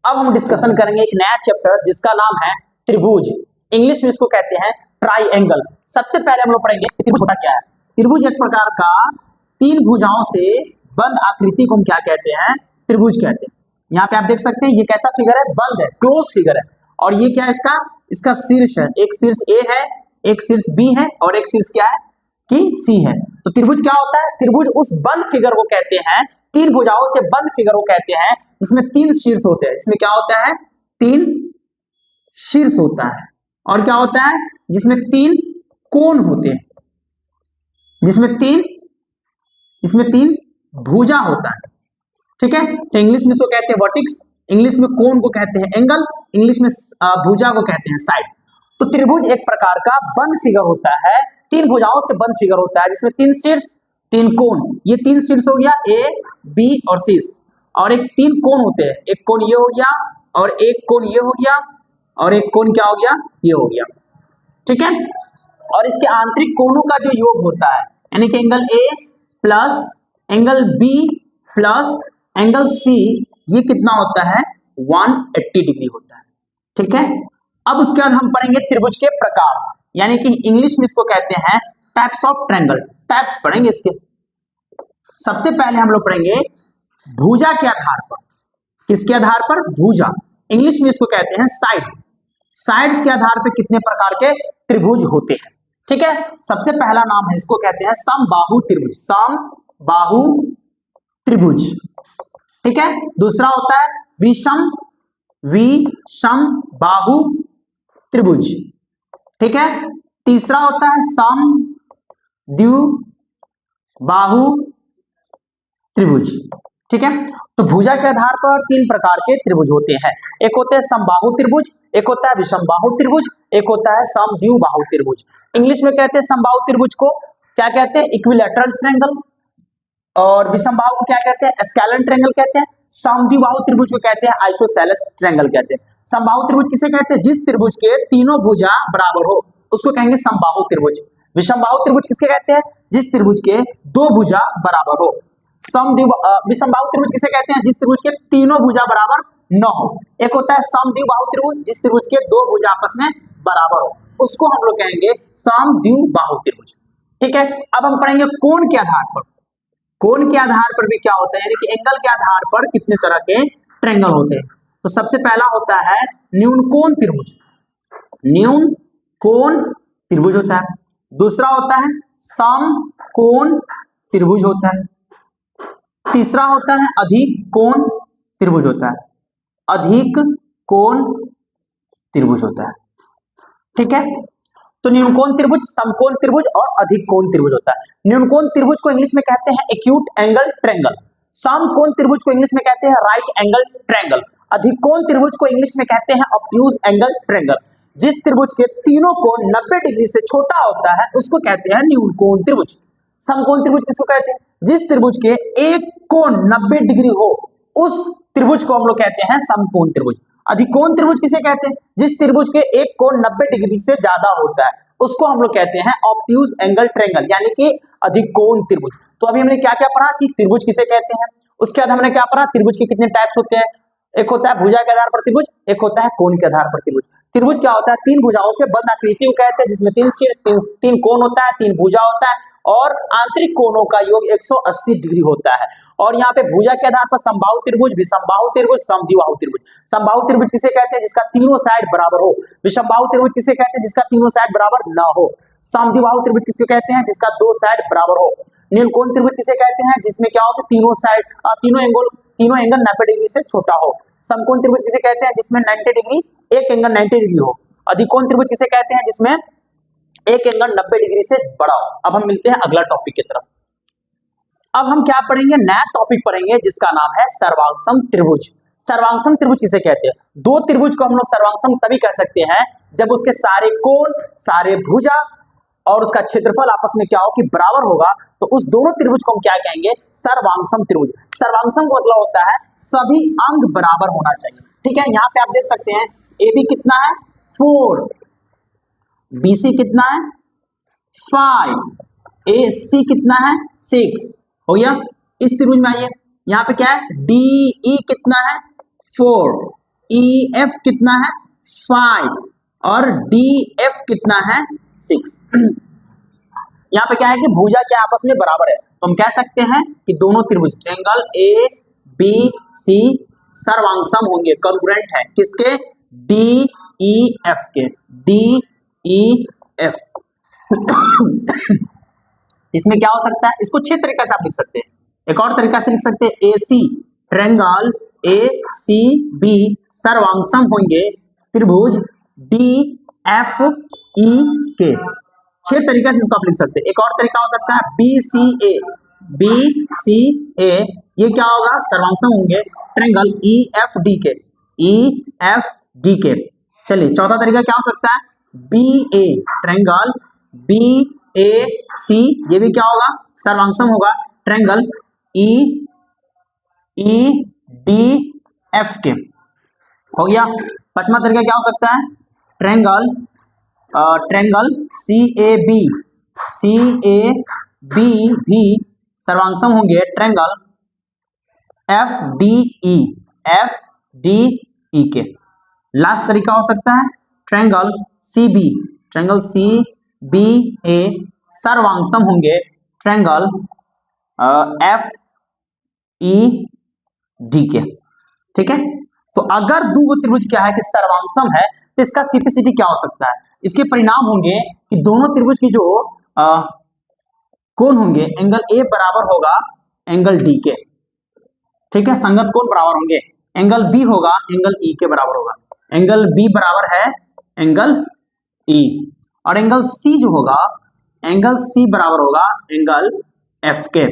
अब हम डिस्कशन करेंगे एक नया चैप्टर जिसका नाम है त्रिभुज। इंग्लिश में इसको कहते हैं ट्राइएंगल। सबसे पहले हम लोग पढ़ेंगे त्रिभुज होता क्या है। त्रिभुज एक प्रकार का तीन भुजाओं से बंद आकृति को हम क्या कहते हैं, त्रिभुज कहते हैं। यहाँ पे आप देख सकते हैं ये कैसा फिगर है, बंद है, क्लोज फिगर है। और ये क्या है, इसका शीर्ष है, एक शीर्ष ए है, एक शीर्ष बी है और एक शीर्ष क्या है कि सी है। तो त्रिभुज क्या होता है, त्रिभुज उस बंद फिगर को कहते हैं, तीन भुजाओं से बंद फिगर को कहते हैं जिसमें तीन शीर्ष होते हैं। इसमें क्या होता है, तीन शीर्ष होता है। और क्या होता है, जिसमें तीन कोण होते हैं, इसमें तीन भुजा होता है। ठीक है, तो इंग्लिश में इसको कहते हैं वर्टिक्स, इंग्लिश में कोण को कहते हैं एंगल, इंग्लिश में भुजा को कहते हैं साइड। तो त्रिभुज एक प्रकार का बंद फिगर होता है, तीन भुजाओं से बंद फिगर होता है जिसमें तीन शीर्ष तीन कोण। ये तीन शीर्ष हो गया ए बी और सी, और एक तीन कोण होते हैं, एक कोण ये हो गया और एक कोण ये हो गया और एक कोण क्या हो गया, ये हो गया। ठीक है, और इसके आंतरिक कोणों का जो योग होता है, यानी कि angle A plus angle B plus angle C, ये कितना होता है, 180 डिग्री होता है। ठीक है, अब उसके बाद हम पढ़ेंगे त्रिभुज के प्रकार, यानी कि इंग्लिश में इसको कहते हैं टाइप्स ऑफ ट्रायंगल। टाइप्स पढ़ेंगे इसके। सबसे पहले हम लोग पढ़ेंगे भुजा के आधार पर। किसके आधार पर, भुजा। इंग्लिश में इसको कहते हैं साइड्स। साइड्स के आधार पर कितने प्रकार के त्रिभुज होते हैं। ठीक है, सबसे पहला नाम है, इसको कहते हैं समबाहु त्रिभुज। समबाहु त्रिभुज। ठीक है, दूसरा होता है विषम बाहु त्रिभुज। ठीक है, तीसरा होता है समद्विबाहु त्रिभुज। ठीक है, तो भुजा के आधार पर तीन प्रकार के त्रिभुज होते हैं। एक होते हैं समबाहु त्रिभुज, एक होता है विषमबाहु त्रिभुज, एक होता है समद्विबाहु त्रिभुज। इंग्लिश में कहते हैं समबाहु त्रिभुज को क्या कहते हैं, इक्विलैटरल ट्रायंगल, और विषमबाहु को क्या कहते हैं, स्केलर ट्रायंगल कहते हैं। समद्विबाहु त्रिभुज को कहते हैं आइसोसेलेस ट्रायंगल कहते हैं। समबाहु त्रिभुज किसे कहते हैं, जिस त्रिभुज के तीनों भुजा बराबर हो उसको कहेंगे समबाहु त्रिभुज। विषमबाहु त्रिभुज किसके कहते हैं, जिस त्रिभुज के दो भुजा बराबर हो। विषमबाहु त्रिभुज किसे कहते हैं, जिस त्रिभुज के तीनों भुजा बराबर न हो। एक होता है समद्विबाहु त्रिभुज, जिस त्रिभुज के दो भुजा आपस में बराबर हो, उसको हम लोग कहेंगे समद्विबाहु त्रिभुज। ठीक है, अब हम पढ़ेंगे कोण के आधार पर। कोण के आधार पर भी क्या होता है, यानी कि एंगल के आधार पर कितने तरह के ट्रायंगल होते हैं। तो सबसे पहला होता है न्यून कोण त्रिभुज। न्यून कोण त्रिभुज होता है। दूसरा होता है समकोण त्रिभुज होता है। तीसरा होता है अधिक कोण त्रिभुज होता है। अधिक कोण त्रिभुज होता है। ठीक है, तो न्यूनकोण त्रिभुज, समकोण त्रिभुज और अधिक कोण त्रिभुज होता है। न्यूनकोण त्रिभुज को इंग्लिश में कहते हैं एक्यूट एंगल ट्रायंगल। समकोण त्रिभुज को इंग्लिश में कहते हैं राइट एंगल ट्रायंगल। अधिक कोण त्रिभुज को इंग्लिश में कहते हैं ऑब्ट्यूज एंगल ट्रायंगल। जिस त्रिभुज के तीनों कोण 90 डिग्री से छोटा होता है उसको कहते हैं न्यूनकोण त्रिभुज। समकोण त्रिभुज किसको कहते हैं, जिस त्रिभुज के एक कोण 90 डिग्री हो उस त्रिभुज को हम लोग कहते हैं समकोण त्रिभुज। अधिकोण त्रिभुज किसे कहते हैं, जिस त्रिभुज के एक कोण 90 डिग्री से ज्यादा होता है उसको हम लोग कहते हैं ऑब्ट्यूज एंगल ट्रायंगल, यानी कि अधिकोण त्रिभुज। तो अभी हमने क्या क्या पढ़ा कि त्रिभुज किसे कहते हैं, उसके बाद हमने क्या पढ़ा, त्रिभुज के कितने टाइप्स होते हैं। एक होता है भुजा के आधार पर त्रिभुज, एक होता है कोण के आधार पर त्रिभुज। त्रिभुज क्या होता है, तीन भुजाओं से बंद आकृति को कहते हैं जिसमें तीन शीर्ष तीन कोण होता है, तीन भुजा होता है और आंतरिक कोणों का योग 180 डिग्री होता है। और यहाँ पे भुजा के आधार पर समबाहु त्रिभुज, विषमबाहु त्रिभुज, समद्विबाहु त्रिभुज। समबाहु त्रिभुज किसे कहते हैं, जिसका तीनों साइड बराबर हो। विषमबाहु त्रिभुज किसे कहते हैं, जिसका तीनों साइड बराबर न हो। समद्विबाहु त्रिभुज किसे कहते हैं, जिसका दो साइड बराबर हो। न्यूनकोण त्रिभुज किसे कहते हैं, जिसमें क्या हो, तीनों साइड तीनों एंगल 90 डिग्री से छोटा हो। समकोण त्रिभुज किसे कहते हैं, जिसमें 90 डिग्री एक एंगल 90 डिग्री हो। अधिकोण त्रिभुज किसे कहते हैं, जिसमें एक एंगल 90 डिग्री से बड़ा हो। अब हम मिलते हैं अगला टॉपिक की तरफ। अब हम क्या पढ़ेंगे, नया टॉपिक पढ़ेंगे जिसका नाम है सर्वांगसम त्रिभुज। सर्वांगसम त्रिभुज किसे कहते हैं, दो त्रिभुज को हम लोग सर्वांगसम तभी कह सकते हैं जब उसके सारे कोण, सारे भुजा और उसका क्षेत्रफल आपस में क्या हो कि बराबर होगा, तो उस दोनों त्रिभुज को हम क्या कहेंगे, सर्वांगसम त्रिभुज। सर्वांगसम का मतलब होता है सभी अंग बराबर होना चाहिए। ठीक है, यहाँ पे आप देख सकते हैं ए बी कितना है 4, बी सी कितना है 5, ए सी कितना है 6 हो गया। इस त्रिभुज में आइए, यहाँ पे क्या है डी ई कितना है 4, ई एफ कितना है 5 और डी एफ कितना है 6। यहाँ पे क्या है कि भुजा क्या आपस में बराबर है, तो हम कह सकते हैं कि दोनों त्रिभुज ट्रायंगल ए बी सी सर्वांगसम होंगे, कॉन्ग्रुएंट है किसके, डी ई एफ के, डी ई एफ। इसमें क्या हो सकता है, इसको 6 तरीके से आप लिख सकते हैं। एक और तरीका से लिख सकते हैं, ए सी ट्रायंगल ए सी बी सर्वांगसम होंगे त्रिभुज डी एफ ई के। 6 तरीके से इसको आप लिख सकते हैं। एक और तरीका हो सकता है बी सी ए, ये क्या होगा, सर्वांगसम होंगे ट्रायंगल ई एफ डी के, ई एफ डी के। चलिए चौथा तरीका क्या हो सकता है, बी ए ट्रायंगल बी ए सी, ये भी क्या होगा, सर्वांगसम होगा ट्रायंगल ई डी एफ के, हो गया। पांचवा तरीका क्या हो सकता है, ट्रायंगल सी ए बी भी सर्वांगसम होंगे ट्रायंगल एफ डी ई के। लास्ट तरीका हो सकता है ट्रायंगल सी बी ए सर्वांगसम होंगे ट्रायंगल एफ ई डी के। ठीक है, तो अगर दो त्रिभुज क्या है कि सर्वांगसम है तो इसका सीपीसीटी क्या हो सकता है, इसके परिणाम होंगे कि दोनों त्रिभुज की जो कोण होंगे, एंगल ए बराबर होगा एंगल डी के, ठीक है, संगत कोण बराबर होंगे, एंगल बी होगा एंगल ई के बराबर होगा, एंगल बी बराबर है एंगल ई, और एंगल सी जो होगा, एंगल सी बराबर होगा एंगल एफ के।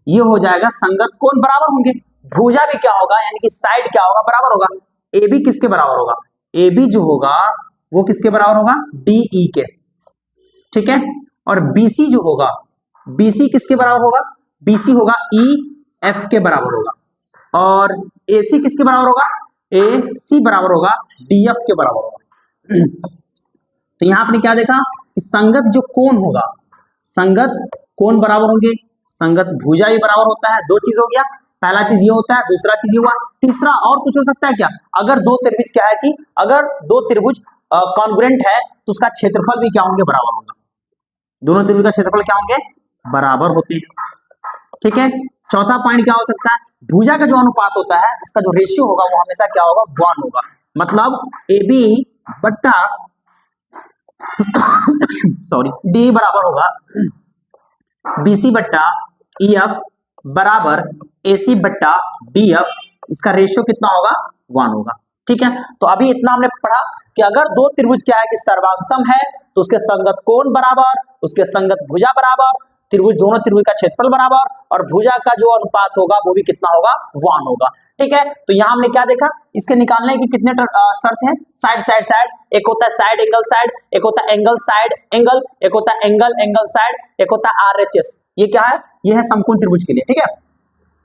ये हो जाएगा संगत कोण बराबर होंगे, भुजा भी क्या होगा, यानी कि साइड क्या होगा, बराबर होगा। ए बी किसके बराबर होगा, ए बी जो होगा वो किसके बराबर होगा, डी ई के, ठीक है। और बीसी जो होगा, बीसी किसके बराबर होगा, बीसी होगा ई एफ के बराबर होगा, और एसी किसके बराबर होगा, ए सी बराबर होगा डी एफ के बराबर होगा। तो यहां आपने क्या देखा कि संगत जो कोण होगा, संगत कोण बराबर होंगे, संगत भुजा भी बराबर होता है। दो चीज हो गया, पहला चीज ये होता है, दूसरा चीज ये हुआ, तीसरा और कुछ हो सकता है क्या, अगर दो त्रिभुज क्या है कि अगर दो त्रिभुज कॉन्ग्रुएंट है तो उसका क्षेत्रफल भी क्या होंगे, बराबर होगा। दोनों त्रिभुज का क्षेत्रफल क्या होंगे, बराबर होते हैं। ठीक है, चौथा पॉइंट क्या हो सकता है, भुजा का जो अनुपात होता है उसका जो रेशियो होगा वो हमेशा क्या होगा, 1 होगा। मतलब ए बी बट्टा सॉरी डी बराबर होगा बीसी बट्टा ई एफ बराबर एसी बट्टा डी एफ, इसका रेशियो कितना होगा, 1 होगा। ठीक है, तो अभी इतना हमने पढ़ा कि अगर दो त्रिभुज क्या है कि सर्वांगसम है तो उसके संगत कोण बराबर, उसके संगत भुजा बराबर, त्रिभुज दोनों त्रिभुज का क्षेत्रफल बराबर, और भुजा का जो अनुपात होगा वो भी कितना होगा, 1 होगा। ठीक है, तो यहां हमने क्या देखा, इसके निकालने की कितने शर्त हैं, साइड साइड साइड, एक होता है साइड एंगल साइड, एक होता है एंगल साइड एंगल, एक होता है एंगल एंगल साइड, एक होता है आरएचएस। ये क्या है, ये है समकोण त्रिभुज के लिए। ठीक है,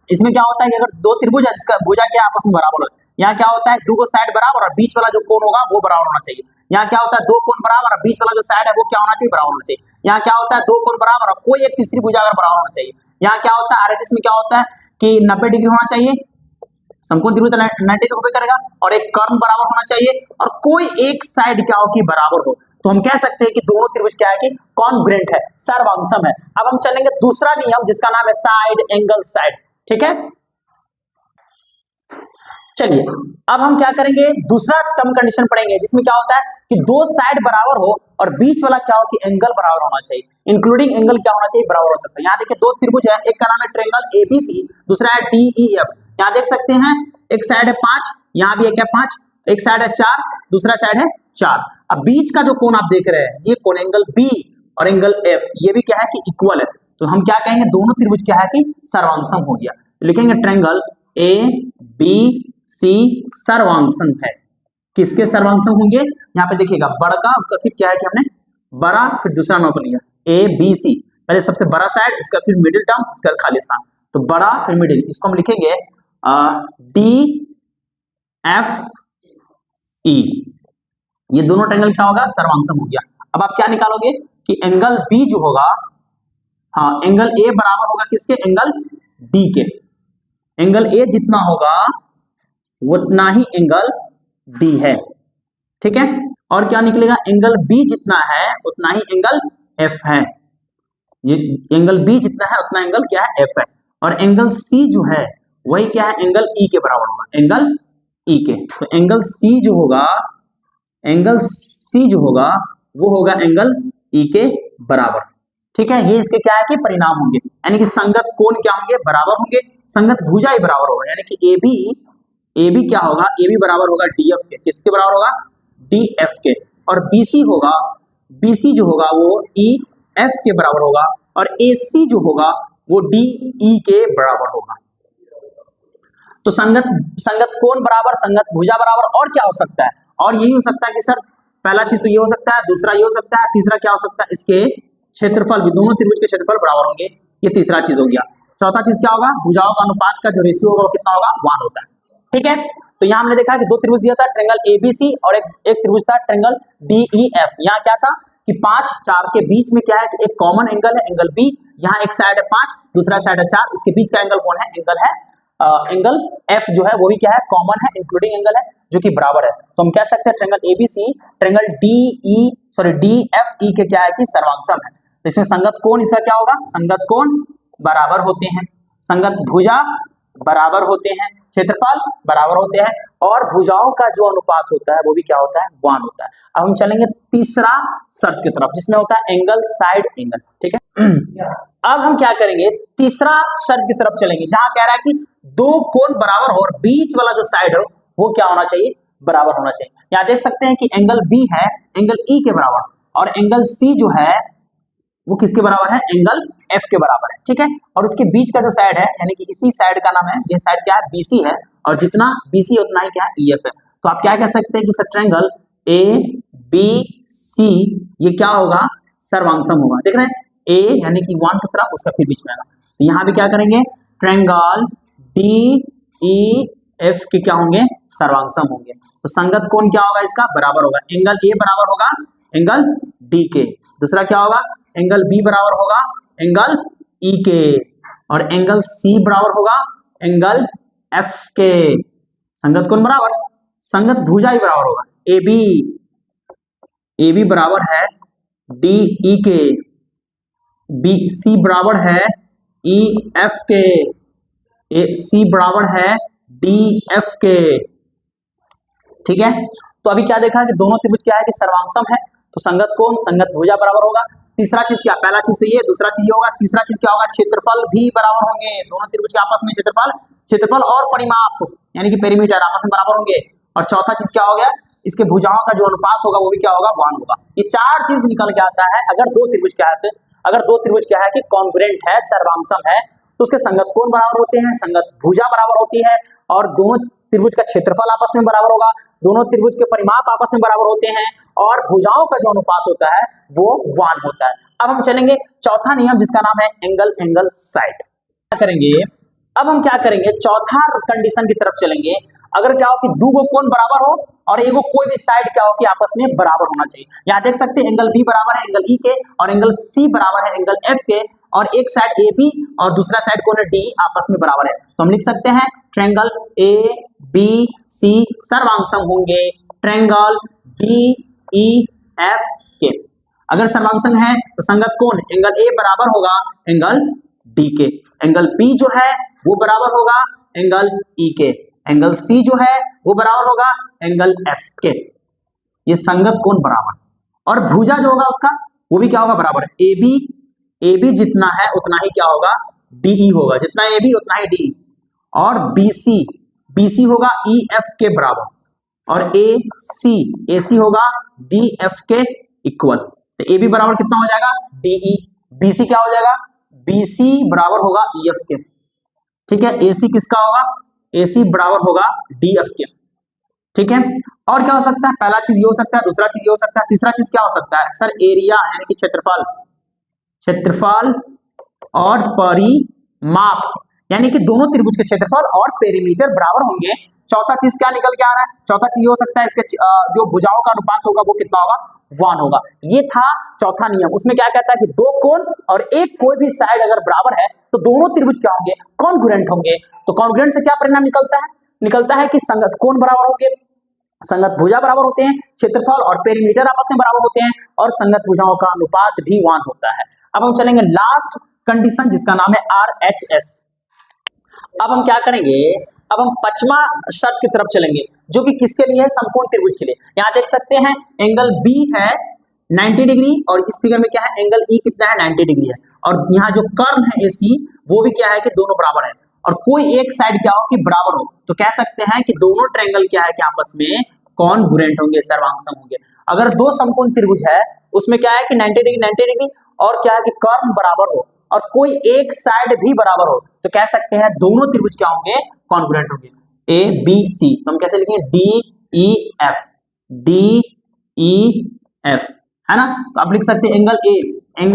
इसमें क्या होता है कि अगर दो त्रिभुज है जिसका भुजा क्या आपस में बराबर हो, यहाँ क्या होता है, दो साइड बराबर और बीच वाला जो कोण होगा वो बराबर होना चाहिए। यहाँ क्या होता है, दो कोण बराबर और बीच वाला जो साइड है वो क्या होना चाहिए, बराबर होना चाहिए। यहाँ क्या होता है, दो कोण बराबर और कोई एक तीसरी भुजा अगर बराबर होना चाहिए। यहाँ क्या होता है, आरएचएस में क्या होता है कि 90 डिग्री होना चाहिए, समकोण त्रिभुज 90 डिग्री करेगा, और एक कर्ण बराबर होना चाहिए, और कोई एक साइड क्या हो कि बराबर हो। तो हम कह सकते हैं कि दोनों त्रिभुज क्या है कि कॉन्ग्रुएंट है, सर्वांगसम है। अब हम चलेंगे दूसरा नियम जिसका नाम है साइड एंगल साइड। ठीक है, चलिए अब हम क्या करेंगे, दूसरा टर्म कंडीशन पढ़ेंगे जिसमें क्या होता है कि दो साइड बराबर हो और बीच वाला क्या हो कि एंगल बराबर होना चाहिए, इंक्लूडिंग एंगल क्या होना चाहिए, बराबर हो सकता है। यहाँ देखिए दो त्रिभुज है, एक का नाम है ट्रायंगल एबीसी, दूसरा है डीईएफ। यहाँ देख सकते हैं एक साइड है 5, यहाँ भी एक है 5, एक साइड है 4, दूसरा साइड है 4। अब बीच का जो कोण आप देख रहे हैं ये कोण एंगल बी और एंगल एफ, ये भी क्या है कि इक्वल है। तो हम क्या कहेंगे, दोनों त्रिभुज क्या है कि सर्वांगसम हो गया। लिखेंगे ट्रायंगल ए बी सी सर्वांगसम है। किसके सर्वांगसम होंगे, यहाँ पे देखिएगा बड़ा उसका फिर क्या है कि हमने बड़ा फिर दूसरा नंबर लिया ए बी सी, पहले सबसे बड़ा साइड, उसका फिर मिडिल टर्म, उसका खाली स्थान, तो बड़ा फिर मिडिल, इसको हम लिखेंगे डी एफ ई। ये दोनों ट्रायंगल क्या होगा, सर्वांगसम हो गया। अब आप क्या निकालोगे कि एंगल बी जो होगा, हाँ एंगल ए बराबर होगा किसके, एंगल डी के। एंगल ए जितना होगा उतना ही एंगल डी है, ठीक है। और क्या निकलेगा, एंगल बी जितना है उतना ही एंगल एफ है, ये एंगल बी जितना है उतना एंगल क्या है, एफ है। और एंगल सी जो है वही क्या है, एंगल ई के बराबर होगा, एंगल ई के। तो एंगल सी जो होगा, एंगल सी जो होगा वो होगा एंगल ई के बराबर, ठीक है। ये इसके क्या है कि परिणाम होंगे, यानी कि संगत कोण क्या होंगे, बराबर होंगे, संगत भुजा ही बराबर होगा, यानी कि ए बी क्या होगा, ए बी बराबर होगा डी एफ के, किसके बराबर होगा, डी एफ के। और बीसी होगा, बीसी जो होगा वो ई एफ के बराबर होगा, और ए सी जो होगा वो डी ई के बराबर होगा। तो संगत कोण बराबर, संगत भुजा बराबर, और क्या हो सकता है, और यही हो सकता है कि सर पहला चीज तो ये हो सकता है, दूसरा ये हो सकता है, तीसरा क्या हो सकता है, इसके क्षेत्रफल भी, दोनों त्रिभुज के क्षेत्रफल बराबर होंगे, ये तीसरा चीज हो गया। चौथा चीज क्या होगा, भुजाओं का अनुपात का जो रेशियो होगा वो कितना होगा, 1 होता है, ठीक है। तो यहाँ हमने देखा कि दो त्रिभुज दिया था, ट्रायंगल एबीसी, और एक त्रिभुज था ट्रायंगल डीईएफ। यहाँ क्या था कि 5 4 के बीच में क्या है कि एक कॉमन एंगल है, एंगल बी, यहाँ एक साइड है 5, दूसरा साइड है 4, इसके बीच का एंगल कौन है, एंगल है एंगल एफ जो है वो भी क्या है, कॉमन है, इंक्लूडिंग एंगल है जो कि बराबर है। तो हम कह सकते हैं ट्रायंगल एबीसी ट्रायंगल डीएफ ई के क्या है कि सर्वांगसम है। तो इसमें संगत कोण इसका क्या होगा, संगत कोण बराबर होते हैं, संगत भुजा बराबर होते हैं, क्षेत्रफल बराबर होते हैं, और भुजाओं का जो अनुपात होता है वो भी क्या होता है, 1 होता है। अब हम चलेंगे तीसरा शर्त की तरफ, जिसमें होता है एंगल साइड एंगल, ठीक है। अब हम क्या करेंगे, तीसरा शर्त की तरफ चलेंगे, जहां कह रहा है कि दो कोण बराबर हो और बीच वाला जो साइड हो वो क्या होना चाहिए, बराबर होना चाहिए। यहां देख सकते हैं कि एंगल बी है एंगल ई के बराबर, और एंगल सी जो है वो किसके बराबर है, एंगल एफ के बराबर है, ठीक है। और उसके बीच का जो साइड है, यानी कि इसी साइड का नाम है, ये साइड क्या है, बीसी है, और जितना बीसी उतना ही क्या है, ईएफ है। तो आप क्या कह सकते हैं कि sir triangle A B C ये क्या होगा, सर्वांगसम होगा। देख रहे हैं ए यानी कि 1 किस तरह, उसका फिर बीच में आएगा। तो यहाँ भी क्या करेंगे, ट्रायंगल डी ई एफ के क्या होंगे, सर्वांगसम होंगे। तो संगत कोण क्या होगा, इसका बराबर होगा, एंगल ए बराबर होगा एंगल डी के, दूसरा क्या होगा, एंगल बी बराबर होगा एंगल ई के, और एंगल सी बराबर होगा एंगल एफ के। संगत कोण बराबर, संगत भुजा ही बराबर होगा, ए बी बराबर है डी ई के, बी सी बराबर है ई एफ के, ए सी बराबर है डी एफ के, ठीक है। तो अभी क्या देखा कि दोनों त्रिभुज क्या है कि सर्वांगसम है, तो संगत कोण संगत भुजा बराबर होगा। तीसरा चीज क्या, पहला चीज तो ये, दूसरा चीज ये होगा, तीसरा चीज क्या होगा, क्षेत्रफल भी बराबर होंगे, दोनों त्रिभुज के आपस में क्षेत्रफल और परिमाप यानी कि पेरीमीटर आपस में बराबर होंगे। और चौथा चीज क्या हो गया, इसके भुजाओं का जो अनुपात होगा वो भी क्या होगा, 1 होगा। ये 4 चीज निकल के आता है अगर दो त्रिभुज क्या है, अगर दो त्रिभुज क्या है कि कॉन्ग्रुएंट है, सर्वांगसम है, तो उसके संगत कोण बराबर होते हैं, संगत भुजा बराबर होती है, और दोनों त्रिभुज का क्षेत्रफल आपस में बराबर होगा, दोनों त्रिभुज के परिमाप आपस में बराबर होते हैं, और भुजाओं का जो अनुपात होता है वो 1 होता है। अब हम चलेंगे चौथा नियम जिसका नाम है एंगल साइड। क्या करेंगे, अब हम क्या करेंगे, चौथा कंडीशन की तरफ चलेंगे। अगर क्या हो कि दो कोण बराबर हो और एगो कोई भी साइड क्या हो कि आपस में बराबर होना चाहिए। यहाँ देख सकते हैं एंगल बी बराबर है एंगल ई के, और एंगल सी बराबर है एंगल एफ के, और एक साइड ए बी और दूसरा साइड कौन है, डी, आपस में बराबर है। तो हम लिख सकते हैं ट्रायंगल ए बी सी सर्वांगसम होंगे ट्रायंगल डी ई एफ के। अगर सर्वांगसम है तो संगत कोण एंगल ए बराबर होगा एंगल डी के, एंगल बी जो है वो बराबर होगा एंगल ई के, एंगल सी जो है वो बराबर होगा एंगल एफ के। ये संगत कोण बराबर, और भुजा जो होगा उसका वो भी क्या होगा, बराबर। ए बी जितना है उतना ही क्या होगा, डीई होगा, जितना ए बी उतना ही डी, और बीसी होगा ई एफ के बराबर, और ए सी होगा डी एफ के इक्वल। तो ए बी बराबर कितना हो जाएगा, डीई, बीसी क्या हो जाएगा, बीसी बराबर होगा ई एफ के, ठीक है। एसी किसका होगा, एसी बराबर होगा डी एफ के, ठीक है। और क्या हो सकता है, पहला चीज ये हो सकता है, दूसरा चीज ये हो सकता है, तीसरा चीज क्या हो सकता है सर, एरिया यानी कि क्षेत्रफल और परिमाप, यानी कि दोनों त्रिभुज के क्षेत्रफल और पेरीमीटर बराबर होंगे। चौथा चीज क्या निकल के आ रहा है, चौथा चीज ये हो सकता है इसके जो भुजाओं का अनुपात होगा वो कितना होगा, 1 होगा। ये था चौथा नियम। उसमें क्या कहता है कि दो कोण और एक कोई भी साइड अगर बराबर है तो दोनों त्रिभुज क्या होंगे, कॉन्ग्रुएंट होंगे। तो कॉन्ग्रुएंट से क्या परिणाम निकलता है कि संगत कोण बराबर होंगे, संगत भुजा बराबर होते हैं, क्षेत्रफल और पेरीमीटर आपस में बराबर होते हैं, और संगत भुजाओं का अनुपात भी 1 होता है। अब हम चलेंगे लास्ट कंडीशन जिसका नाम है RHS। अब हम क्या करेंगे, अब हम पचमा शर्त की तरफ चलेंगे जो कि किसके लिए है, समकोण त्रिभुज के लिए। यहाँ देख सकते हैं एंगल B है 90 डिग्री और इस फिगर में क्या है एंगल E कितना है 90 डिग्री है, और यहाँ जो कर्व है AC वो भी क्या है कि दोनों बराबर है, और कोई एक साइड क्या हो कि बराबर हो, तो कह सकते हैं कि दोनों ट्रायंगल क्या है कि आपस में कॉन्ग्रुएंट होंगे, सर्वांगसम होंगे। अगर दो समकोण त्रिभुज है उसमें क्या है कि 90 डिग्री और क्या है कि कर्व बराबर हो और कोई एक साइड भी बराबर हो, तो कह सकते हैं दोनों त्रिभुज क्या होंगे, कॉन्ग्रुएंट होंगे। ABC तो हम कैसे लिखेंगे, DEF, DEF है ना। तो आप लिख सकते हैं एंगल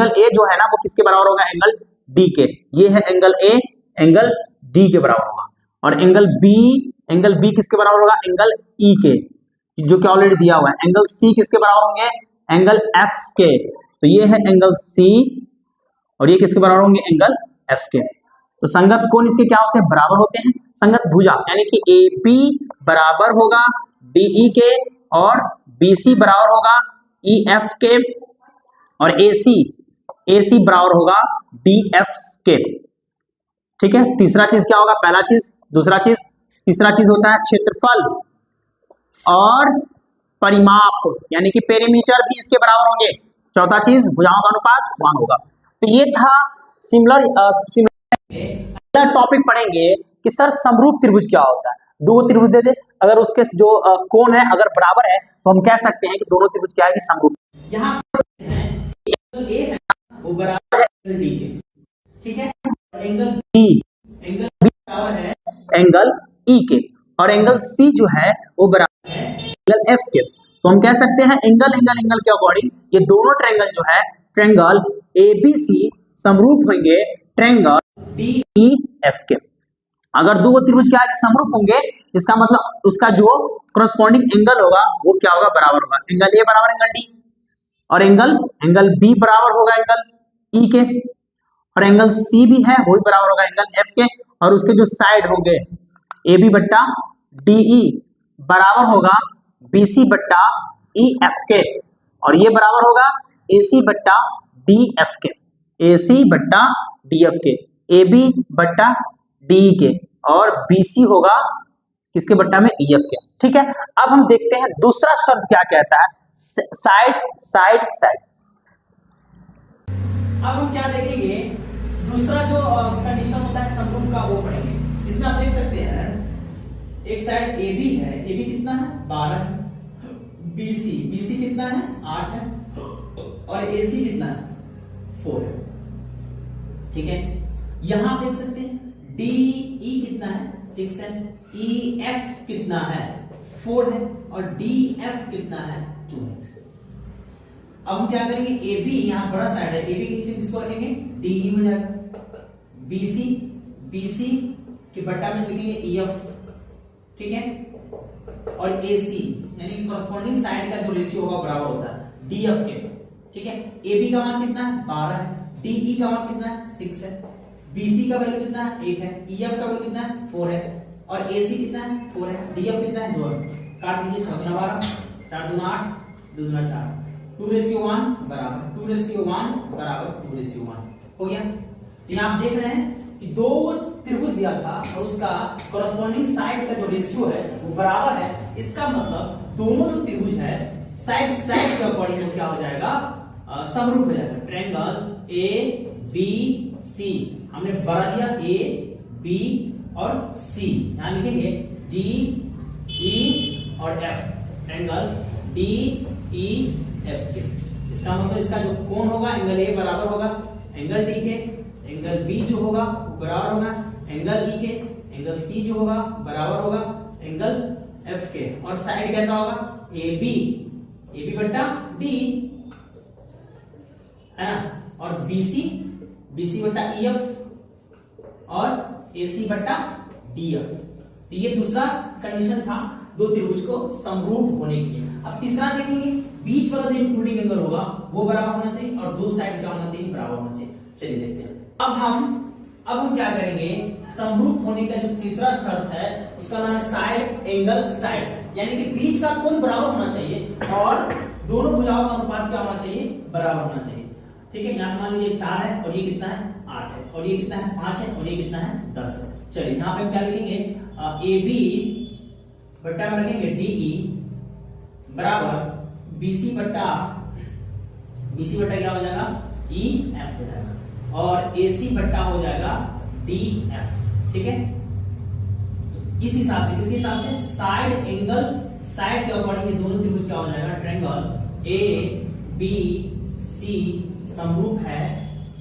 A जो है ना वो किसके बराबर होगा, एंगल D के। ये है एंगल A, एंगल D के बराबर होगा, और एंगल B किसके बराबर होगा, एंगल E के, जो कि ऑलरेडी दिया हुआ है। एंगल C किसके बराबर होंगे, एंगल F के। तो ये है एंगल C और ये किसके बराबर होंगे, एंगल F के। तो संगत कोण इसके क्या होते हैं, बराबर होते हैं। संगत भुजा यानी कि AP बराबर होगा DE के और BC बराबर होगा EF के, और AC बराबर होगा DF के। ठीक है, तीसरा चीज क्या होगा, पहला चीज, दूसरा चीज, तीसरा चीज होता है क्षेत्रफल और परिमाप यानी कि पेरीमीटर भी इसके बराबर होंगे। चौथा चीज भुजाओं का अनुपात 1 होगा। तो ये था सिमिलर टॉपिक पढ़ेंगे कि सर समरूप त्रिभुज क्या होता है। दो त्रिभुज दे दे, अगर उसके जो कोण है अगर बराबर है तो हम कह सकते हैं कि दोनों त्रिभुज क्या है कि समरूप। यहाँ एंगल ए है वो बराबर है एंगल डी के, ठीक है, एंगल बी बराबर है एंगल ई के, और एंगल सी जो है वो बराबर है एंगल एफ के। तो हम कह सकते हैं एंगल के अकॉर्डिंग ये दोनों ट्रायंगल जो है ट्रायंगल ABC समरूप होंगे ट्रायंगल DEF के। अगर दो त्रिभुज क्या है समरूप होंगे इसका मतलब उसका जो कॉरस्पॉन्डिंग एंगल होगा वो क्या होगा, बराबर होगा। एंगल ए बराबर एंगल डी, और एंगल बी बराबर होगा एंगल ई के, और एंगल सी भी है वो भी बराबर होगा एंगल एफ के, और उसके जो साइड होंगे AB बट्टा DE बराबर होगा BC बट्टा EF के, और ये बराबर होगा AC बट्टा DF के, AC बट्टा DF के, AB बट्टा DE के, और BC होगा किसके बट्टा में, EF के। ठीक है, अब हम देखते हैं दूसरा शब्द क्या कहता है, साइड। अब हम क्या देखेंगे, दूसरा जो कंडीशन होता है समरूप का वो पढ़ेंगे। इसमें आप देख सकते हैं एक साइड AB है, AB कितना है 12 है, BC कितना है 8 है, और AC कितना है 4 है। ठीक है, यहां देख सकते हैं DE कितना है 6 है, EF कितना है 4 है, और DF कितना है 2 है। अब हम क्या करेंगे, AB यहां बड़ा साइड है, AB के नीचे किसको रखेंगे, DE हो जाएगा। BC के बट्टा में लिखेंगे EF, ठीक है, और AC यानी कि कॉरस्पॉन्डिंग साइड का जो रेशियो होगा बराबर होता है DF के। ठीक है, AB का मान कितना है 12 है, DE का मान कितना है 6 है, BC का वैल्यू कितना है 8 है, EF का वैल्यू कितना है 4 है, और AC कितना है 4 है, DF कितना है 2 है। काट दीजिए 6 दूना 12, 4 दूना 8, 2 दूना 4, 2:1 बराबर 2:1 बराबर 2:1 हो गया। तो यहाँ आप देख रहे हैं कि दो त्रिभुज दिया था और उसका कॉरस्पॉन्डिंग साइड का जो रेशियो है वो बराबर है। इसका मतलब दोनों जो त्रिभुज है साइड के अकॉर्डिंग वो क्या हो जाएगा, समरूप हो जाएगा। ट्रायंगल ABC हमने बड़ा लिया A B और C, यहां लिखेंगे D E और F, ट्रायंगल DEF के। इसका मतलब इसका जो कोण होगा एंगल A बराबर होगा एंगल D के, एंगल B जो होगा वो बराबर होगा एंगल E के, एंगल C जो होगा बराबर होगा एंगल F के, और साइड कैसा होगा AB बट्टा D है, और BC बट्टा EF और AC बट्टा DF। तो ये दूसरा कंडीशन था दो त्रिभुज को समरूप होने के लिए। अब तीसरा देखेंगे, बीच वाला जो इंक्लूडिंग एंगल होगा वो बराबर होना चाहिए और दो साइड क्या होना चाहिए, बराबर होना चाहिए। चलिए देखते हैं। अब हम क्या करेंगे, समरूप होने का जो तीसरा शर्त है उसका नाम है साइड एंगल साइड। यानी कि बीच का कोण बराबर होना चाहिए और दोनों भुजाओं का अनुपात क्या होना चाहिए, बराबर होना चाहिए। ठीक है, यहाँ मान लीजिए 4 है और ये कितना है 8 है, और ये कितना है 5 है, और ये कितना है 10 है। चलिए यहाँ पे हम क्या लिखेंगे, ए बी बट्टा में रखेंगे डीई बराबर बीसी बट्टा क्या हो जाएगा ई एफ हो जाएगा, और एसी बट्टा हो जाएगा डी एफ। ठीक है, इस हिसाब से किस हिसाब से, साइड एंगल, साइड के अकॉर्डिंग ये दोनों त्रिभुज क्या हो जाएगा, ट्रायंगल ए बी सी समरूप है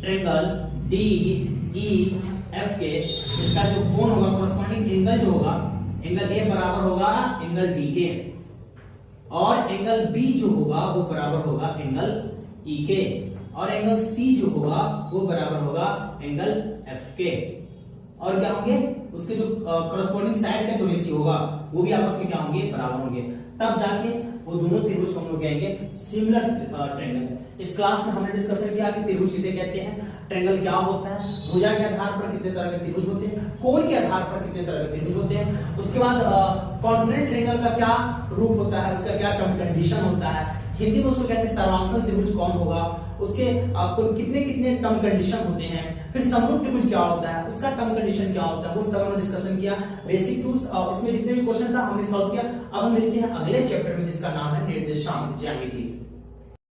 ट्रायंगल डी ई एफ के, इसका जो कोण होगा कॉरस्पॉन्डिंग एंगल जो होगा, एंगल ए बराबर होगा एंगल डी के, और एंगल बी जो होगा वो बराबर होगा एंगल ई के, और एंगल सी जो होगा वो बराबर होगा एंगल एफ के। और क्या होंगे उसके जो कॉरस्पॉन्डिंग साइड का जो रेशियो होगा वो भी आपस में क्या होंगे, बराबर होंगे, तब जाके वो दोनों त्रिभुज को हम लोग कहेंगे सिमिलर ट्रायंगल। इस क्लास में हमने डिस्कशन किया कि त्रिभुज किसे कहते हैं, ट्रायंगल क्या होता है, भुजा के आधार पर कितने तरह के त्रिभुज होते हैं, कोण के आधार पर कितने तरह के त्रिभुज होते हैं, उसके बाद कॉन्ग्रुएंट ट्रायंगल का क्या रूप होता है, उसका क्या टर्म कंडीशन होता है, हिंदी में उसको कहते हैं सर्वांशल त्रिभुज कौन होगा, उसके कुल कितने कितने टर्म कंडीशन होते हैं, फिर समरूप त्रिभुज क्या होता है, उसका टर्म कंडीशन क्या होता है, वो सब हमने डिस्कशन किया। बेसिक टूल्स उसमें जितने भी क्वेश्चन था हमने सॉल्व किया। अब हम मिलते हैं अगले चैप्टर में जिसका नाम है निर्देशांक ज्यामिति।